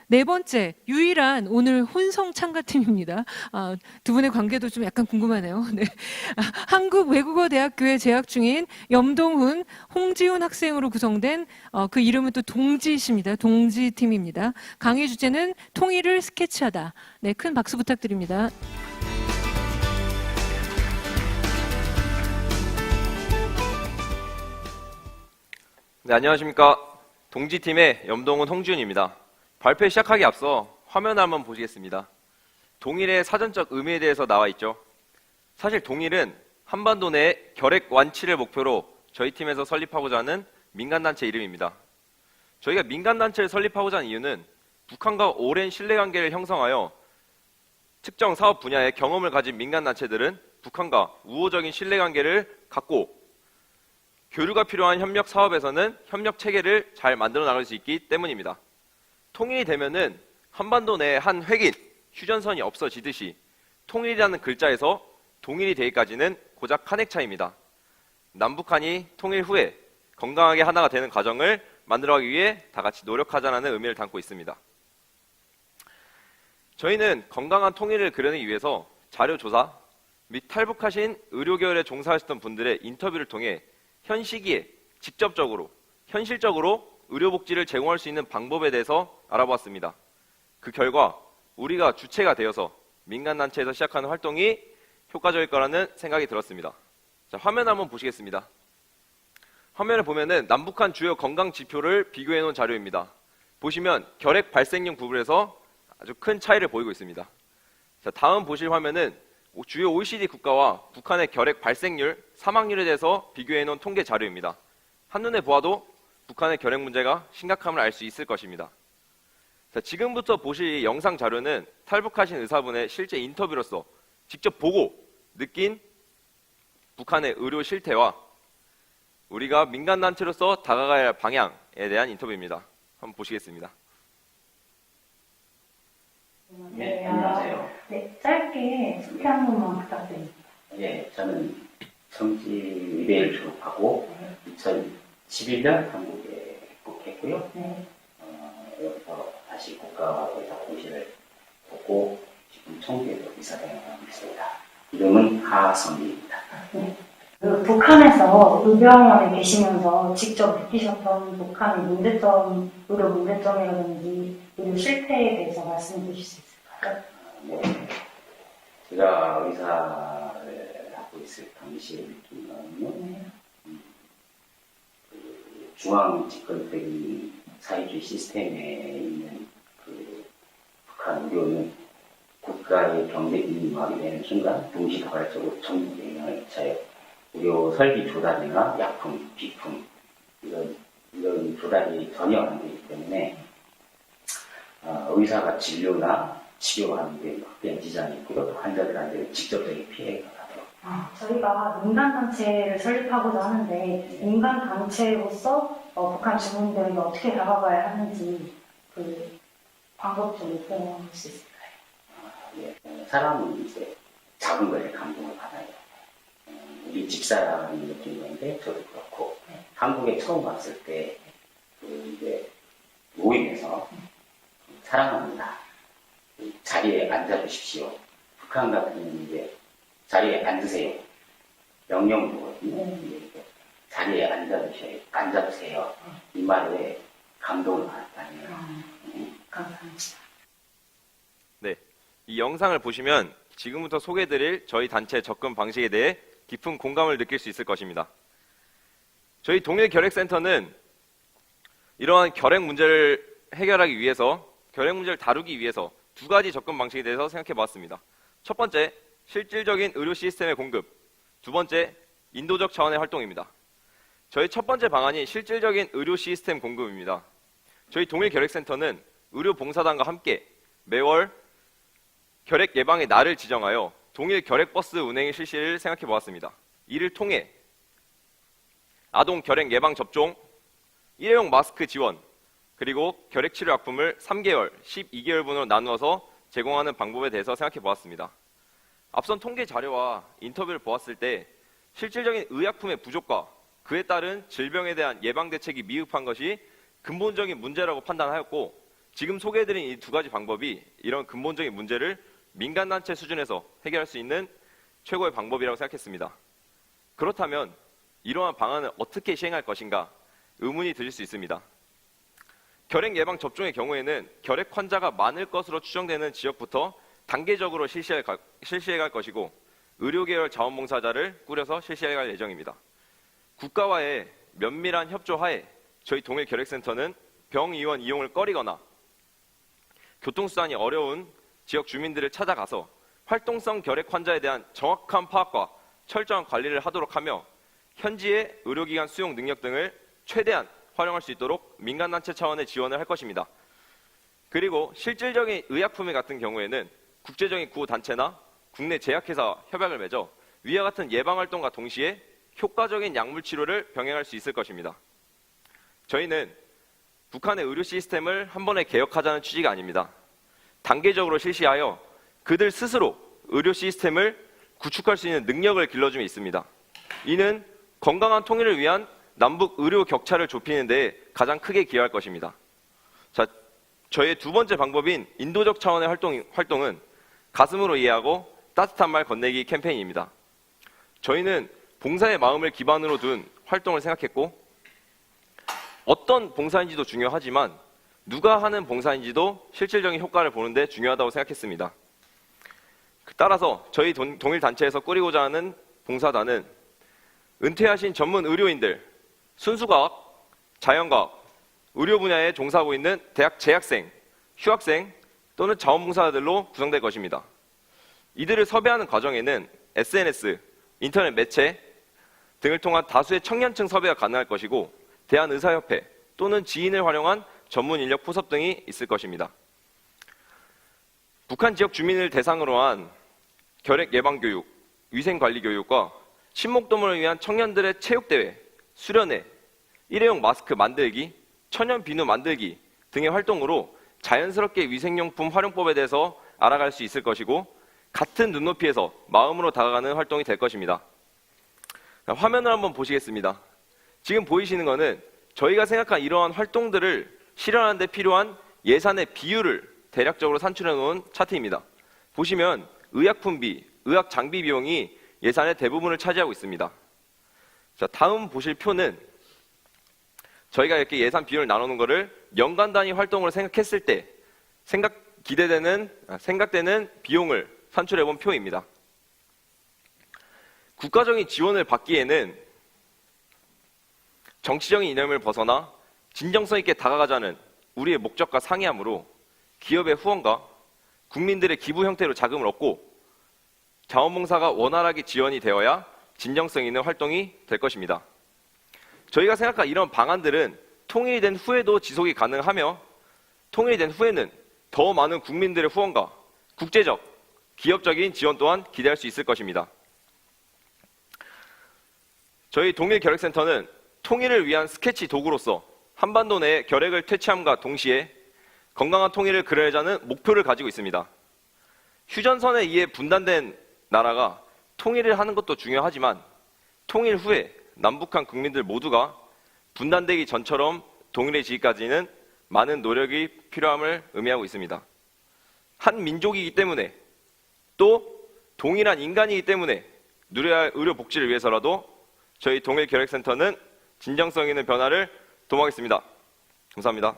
네 번째, 유일한 오늘 혼성 참가팀입니다. 두 분의 관계도 좀 약간 궁금하네요. 네. 한국외국어대학교에 재학 중인 염동훈, 홍지훈 학생으로 구성된 그 이름은 또 동지십니다. 동지팀입니다. 강의 주제는 통일을 스케치하다. 네, 큰 박수 부탁드립니다. 네, 안녕하십니까. 동지팀의 염동훈, 홍지훈입니다. 발표 시작하기 앞서 화면을 한번 보시겠습니다. 동일의 사전적 의미에 대해서 나와 있죠. 사실 동일은 한반도 내 결핵 완치를 목표로 저희 팀에서 설립하고자 하는 민간단체 이름입니다. 저희가 민간단체를 설립하고자 하는 이유는 북한과 오랜 신뢰관계를 형성하여 특정 사업 분야의 경험을 가진 민간단체들은 북한과 우호적인 신뢰관계를 갖고 교류가 필요한 협력 사업에서는 협력 체계를 잘 만들어 나갈 수 있기 때문입니다. 통일이 되면은 한반도 내 한 획인, 휴전선이 없어지듯이 통일이라는 글자에서 동일이 되기까지는 고작 한 획 차이입니다. 남북한이 통일 후에 건강하게 하나가 되는 과정을 만들어가기 위해 다 같이 노력하자는 의미를 담고 있습니다. 저희는 건강한 통일을 그려내기 위해서 자료조사 및 탈북하신 의료계열에 종사하셨던 분들의 인터뷰를 통해 현 시기에 직접적으로, 현실적으로 의료복지를 제공할 수 있는 방법에 대해서 알아보았습니다. 그 결과 우리가 주체가 되어서 민간단체에서 시작하는 활동이 효과적일 거라는 생각이 들었습니다. 자, 화면 한번 보시겠습니다. 화면을 보면은 남북한 주요 건강 지표를 비교해 놓은 자료입니다. 보시면 결핵 발생률 부분에서 아주 큰 차이를 보이고 있습니다. 자, 다음 보실 화면은 주요 OECD 국가와 북한의 결핵 발생률, 사망률에 대해서 비교해 놓은 통계 자료입니다. 한눈에 보아도 북한의 결핵 문제가 심각함을 알 수 있을 것입니다. 자, 지금부터 보실 영상 자료는 탈북하신 의사분의 실제 인터뷰로서 직접 보고 느낀 북한의 의료 실태와 우리가 민간단체로서 다가가야 할 방향에 대한 인터뷰입니다. 한번 보시겠습니다. 네, 안녕하세요. 네, 짧게 소개 한 번만 부탁드립니다. 예, 저는 정치의대를 졸업하고 2011년 한국에 입국했고요. 네. 여기서 다시 국가의사 공시를 받고 지금 청주에서 의사생활을 하고 있습니다. 이름은 하성민입니다. 네. 그 북한에서 의병원에 계시면서 직접 느끼셨던 북한의 문제점, 의료 문제점이라든지 의료 실태에 대해서 말씀해 주실 수 있을까요? 네. 제가 의사를 하고 있을 당시에 느낀 거는요. 네. 중앙 집권적인 사회주의 시스템에 있는 그 북한 의료는 국가의 경제 민영화가 되는 순간 동시다발적으로 전국에 영향을 미쳐요. 의료 설비 조달이나 약품, 비품 이런 조달이 전혀 안 되기 때문에 의사가 진료나 치료하는 데 극대한 지장이 있고요. 또 환자들한테 직접적인 피해가 가더라고요. 저희가 민간단체를 설립하고자 하는데 민간단체로서 북한 주민들에게 어떻게 다가가야 하는지 그 방법 좀 설명해 줄 수 있을까요? 예. 사람은 이제 작은 거에 감동을 받아요. 우리 집사람이 느낀 건데 저도 그렇고 한국에 처음 왔을 때 이제 모임에서 사랑합니다. 자리에 앉아주십시오. 북한 같은 경우는 이제 자리에 앉으세요. 명령도거든요. 자리에 앉아주세요. 이 말에 감동을 받았다네요. 감사합니다. 네, 이 영상을 보시면 지금부터 소개해드릴 저희 단체 접근 방식에 대해 깊은 공감을 느낄 수 있을 것입니다. 저희 동일결핵센터는 이러한 결핵 문제를 해결하기 위해서, 결핵 문제를 다루기 위해서 두 가지 접근 방식에 대해서 생각해 보았습니다. 첫 번째, 실질적인 의료 시스템의 공급. 두 번째, 인도적 차원의 활동입니다. 저희 첫 번째 방안이 실질적인 의료 시스템 공급입니다. 저희 동일결핵센터는 의료봉사단과 함께 매월 결핵 예방의 날을 지정하여 동일 결핵버스 운행 실시를 생각해 보았습니다. 이를 통해 아동 결핵 예방 접종, 일회용 마스크 지원, 그리고 결핵 치료 약품을 3개월, 12개월분으로 나누어서 제공하는 방법에 대해서 생각해 보았습니다. 앞선 통계 자료와 인터뷰를 보았을 때 실질적인 의약품의 부족과 그에 따른 질병에 대한 예방 대책이 미흡한 것이 근본적인 문제라고 판단하였고, 지금 소개해드린 이 두 가지 방법이 이런 근본적인 문제를 민간단체 수준에서 해결할 수 있는 최고의 방법이라고 생각했습니다. 그렇다면 이러한 방안을 어떻게 시행할 것인가 의문이 드실 수 있습니다. 결핵 예방 접종의 경우에는 결핵 환자가 많을 것으로 추정되는 지역부터 단계적으로 실시해갈 것이고 의료계열 자원봉사자를 꾸려서 실시해갈 예정입니다. 국가와의 면밀한 협조하에 저희 동일결핵센터는 병의원 이용을 꺼리거나 교통수단이 어려운 지역 주민들을 찾아가서 활동성 결핵 환자에 대한 정확한 파악과 철저한 관리를 하도록 하며 현지의 의료기관 수용 능력 등을 최대한 활용할 수 있도록 민간단체 차원의 지원을 할 것입니다. 그리고 실질적인 의약품의 같은 경우에는 국제적인 구호단체나 국내 제약회사와 협약을 맺어 위와 같은 예방활동과 동시에 효과적인 약물 치료를 병행할 수 있을 것입니다. 저희는 북한의 의료 시스템을 한 번에 개혁하자는 취지가 아닙니다. 단계적으로 실시하여 그들 스스로 의료 시스템을 구축할 수 있는 능력을 길러줌에 있습니다. 이는 건강한 통일을 위한 남북 의료 격차를 좁히는 데 가장 크게 기여할 것입니다. 자, 저의 두 번째 방법인 인도적 차원의 활동은 가슴으로 이해하고 따뜻한 말 건네기 캠페인입니다. 저희는 봉사의 마음을 기반으로 둔 활동을 생각했고 어떤 봉사인지도 중요하지만 누가 하는 봉사인지도 실질적인 효과를 보는데 중요하다고 생각했습니다. 따라서 저희 동일단체에서 꾸리고자 하는 봉사단은 은퇴하신 전문 의료인들, 순수과학, 자연과학, 의료 분야에 종사하고 있는 대학 재학생, 휴학생 또는 자원봉사자들로 구성될 것입니다. 이들을 섭외하는 과정에는 SNS, 인터넷 매체 등을 통한 다수의 청년층 섭외가 가능할 것이고 대한의사협회 또는 지인을 활용한 전문 인력 포섭 등이 있을 것입니다. 북한 지역 주민을 대상으로 한 결핵 예방 교육, 위생 관리 교육과 친목도모를 위한 청년들의 체육대회, 수련회, 일회용 마스크 만들기, 천연 비누 만들기 등의 활동으로 자연스럽게 위생용품 활용법에 대해서 알아갈 수 있을 것이고 같은 눈높이에서 마음으로 다가가는 활동이 될 것입니다. 화면을 한번 보시겠습니다. 지금 보이시는 것은 저희가 생각한 이러한 활동들을 실현하는 데 필요한 예산의 비율을 대략적으로 산출해 놓은 차트입니다. 보시면 의약품비, 의학 장비 비용이 예산의 대부분을 차지하고 있습니다. 자, 다음 보실 표는 저희가 이렇게 예산 비율을 나누는 것을 연간 단위 활동으로 생각했을 때 생각되는 비용을 산출해 본 표입니다. 국가적인 지원을 받기에는 정치적인 이념을 벗어나 진정성 있게 다가가자는 우리의 목적과 상이하므로 기업의 후원과 국민들의 기부 형태로 자금을 얻고 자원봉사가 원활하게 지원이 되어야 진정성 있는 활동이 될 것입니다. 저희가 생각한 이런 방안들은 통일이 된 후에도 지속이 가능하며 통일이 된 후에는 더 많은 국민들의 후원과 국제적, 기업적인 지원 또한 기대할 수 있을 것입니다. 저희 동일결핵센터는 통일을 위한 스케치 도구로서 한반도 내 결핵을 퇴치함과 동시에 건강한 통일을 그려내자는 목표를 가지고 있습니다. 휴전선에 의해 분단된 나라가 통일을 하는 것도 중요하지만 통일 후에 남북한 국민들 모두가 분단되기 전처럼 동일해지기까지는 많은 노력이 필요함을 의미하고 있습니다. 한 민족이기 때문에 또 동일한 인간이기 때문에 누려야 할 의료 복지를 위해서라도 저희 동일결핵센터는 진정성 있는 변화를 도모하겠습니다. 감사합니다.